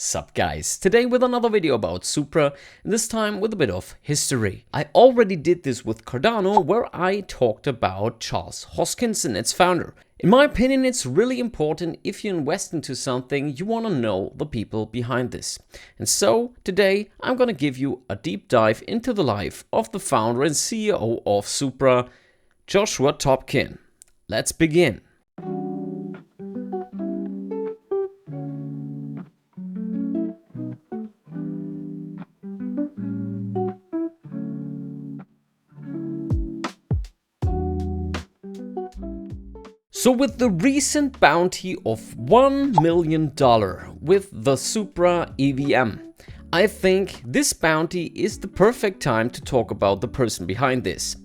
Sup guys, today with another video about SUPRA, and this time with a bit of history. I already did this with Cardano, where I talked about Charles Hoskinson, its founder. In my opinion, it's really important if you invest into something, you want to know the people behind this. And so today I'm gonna give you a deep dive into the life of the founder and CEO of SUPRA, Joshua Topkin. Let's begin. So with the recent bounty of $1 million with the SUPRA EVM, I think this bounty is the perfect time to talk about the person behind this.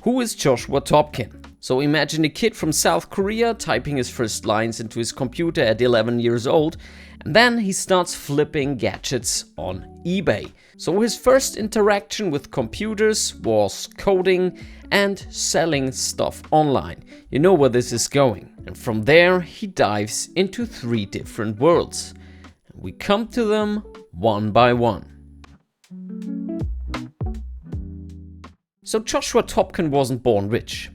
Who is Joshua Topkin? So imagine a kid from South Korea typing his first lines into his computer at 11 years old, and then he starts flipping gadgets on eBay. So his first interaction with computers was coding and selling stuff online. You know where this is going. And from there he dives into 3 different worlds. We come to them one by one. So Joshua Topkin wasn't born rich.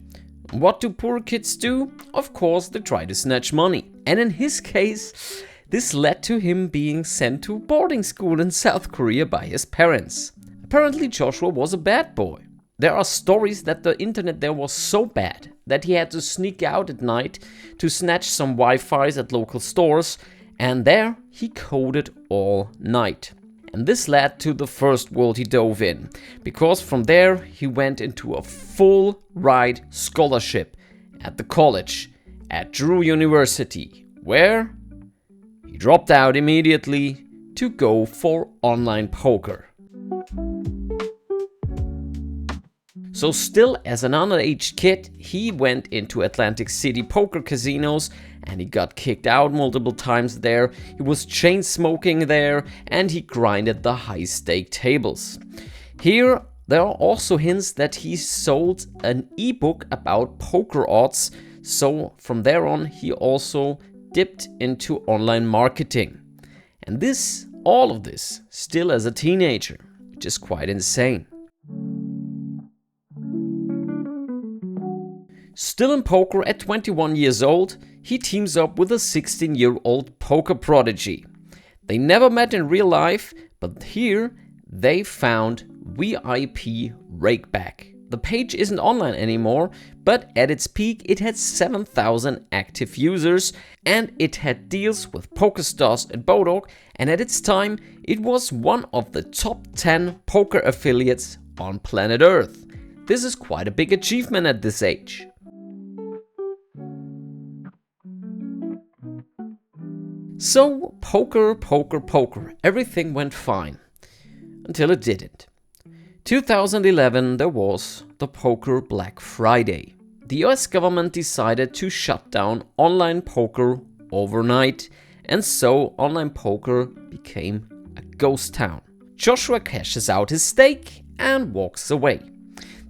What do poor kids do? Of course, they try to snatch money. And in his case, this led to him being sent to boarding school in South Korea by his parents. Apparently Joshua was a bad boy. There are stories that the internet there was so bad that he had to sneak out at night to snatch some Wi-Fis at local stores, and there he coded all night. And this led to the first world he dove in, because from there he went into a full ride scholarship at the college at Drew University, where he dropped out immediately to go for online poker. So still as an underage kid, he went into Atlantic City poker casinos and he got kicked out multiple times there. He was chain smoking there and he grinded the high stake tables. Here there are also hints that he sold an ebook about poker odds. So from there on he also dipped into online marketing. And all of this still as a teenager, which is quite insane. Still in poker at 21 years old, he teams up with a 16-year-old poker prodigy. They never met in real life, but here they found VIP Rakeback. The page isn't online anymore, but at its peak it had 7,000 active users and it had deals with PokerStars and Bodog, and at its time it was one of the top 10 poker affiliates on planet Earth. This is quite a big achievement at this age. So poker, everything went fine. Until it didn't. 2011 there was the Poker Black Friday. The US government decided to shut down online poker overnight, and so online poker became a ghost town. Joshua cashes out his stake and walks away.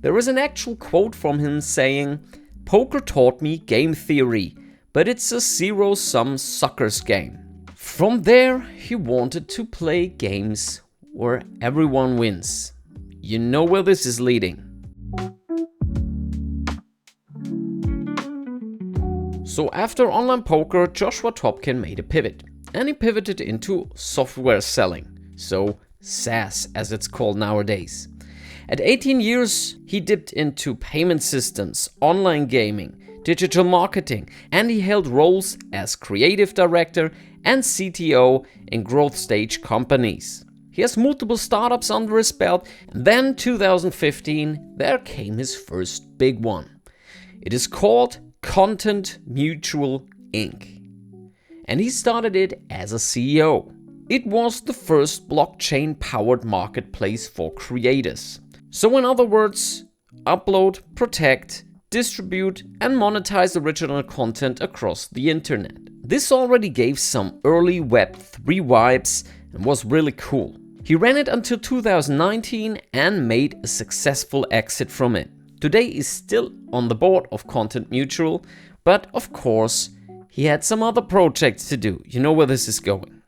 There is an actual quote from him saying, "Poker taught me game theory, but it's a zero-sum suckers game." From there, he wanted to play games where everyone wins. You know where this is leading. So after online poker, Joshua Topkin made a pivot, and he pivoted into software selling, so SaaS as it's called nowadays. At 18 years, he dipped into payment systems, online gaming, digital marketing, and he held roles as creative director and CTO in growth stage companies. He has multiple startups under his belt, and then 2015, there came his first big one. It is called Content Mutual Inc. And he started it as a CEO. It was the first blockchain-powered marketplace for creators. So in other words, upload, protect, distribute and monetize original content across the internet. This already gave some early Web3 vibes and was really cool. He ran it until 2019 and made a successful exit from it. Today he's still on the board of Content Mutual, but of course he had some other projects to do. You know where this is going.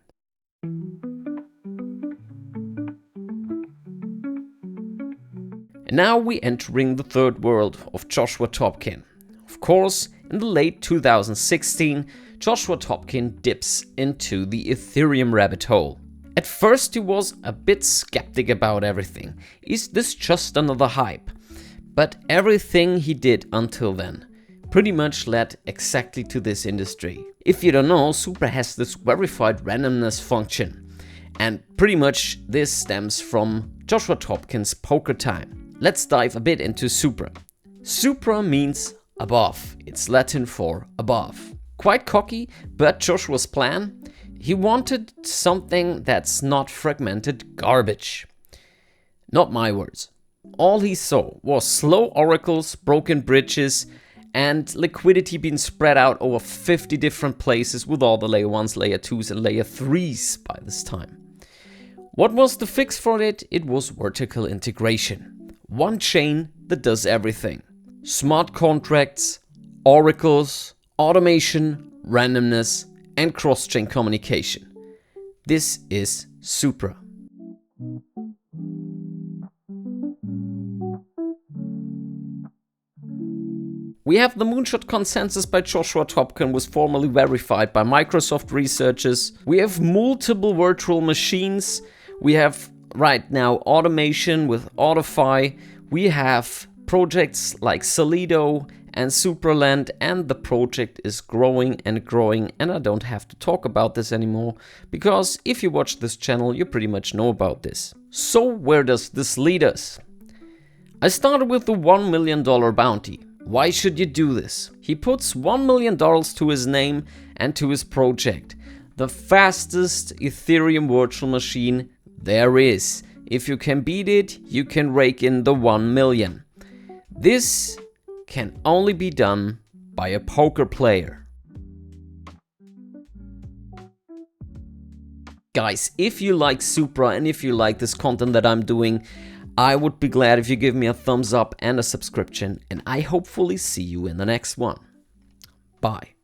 And now we're entering the third world of Joshua Topkin. Of course, in the late 2016, Joshua Topkin dips into the Ethereum rabbit hole. At first he was a bit skeptic about everything. Is this just another hype? But everything he did until then pretty much led exactly to this industry. If you don't know, SUPRA has this verified randomness function. And pretty much this stems from Joshua Topkin's poker time. Let's dive a bit into SUPRA. SUPRA means above. It's Latin for above. Quite cocky, but Joshua's plan? He wanted something that's not fragmented garbage. Not my words. All he saw was slow oracles, broken bridges, and liquidity being spread out over 50 different places with all the layer 1s, layer 2s, and layer 3s by this time. What was the fix for it? It was vertical integration. One chain that does everything. Smart contracts, oracles, automation, randomness, and cross-chain communication. This is SUPRA. We have the Moonshot Consensus by Joshua Topkin, was formally verified by Microsoft researchers. We have multiple virtual machines. We have right now automation with Autify. We have projects like Solido and Supraland, and the project is growing and growing, and I don't have to talk about this anymore, because if you watch this channel, you pretty much know about this. So where does this lead us? I started with the $1 million bounty. Why should you do this? He puts $1 million to his name and to his project. The fastest Ethereum virtual machine there is. If you can beat it, you can rake in the 1 million. This can only be done by a poker player. Guys, if you like SUPRA and if you like this content that I'm doing, I would be glad if you give me a thumbs up and a subscription, and I hopefully see you in the next one. Bye.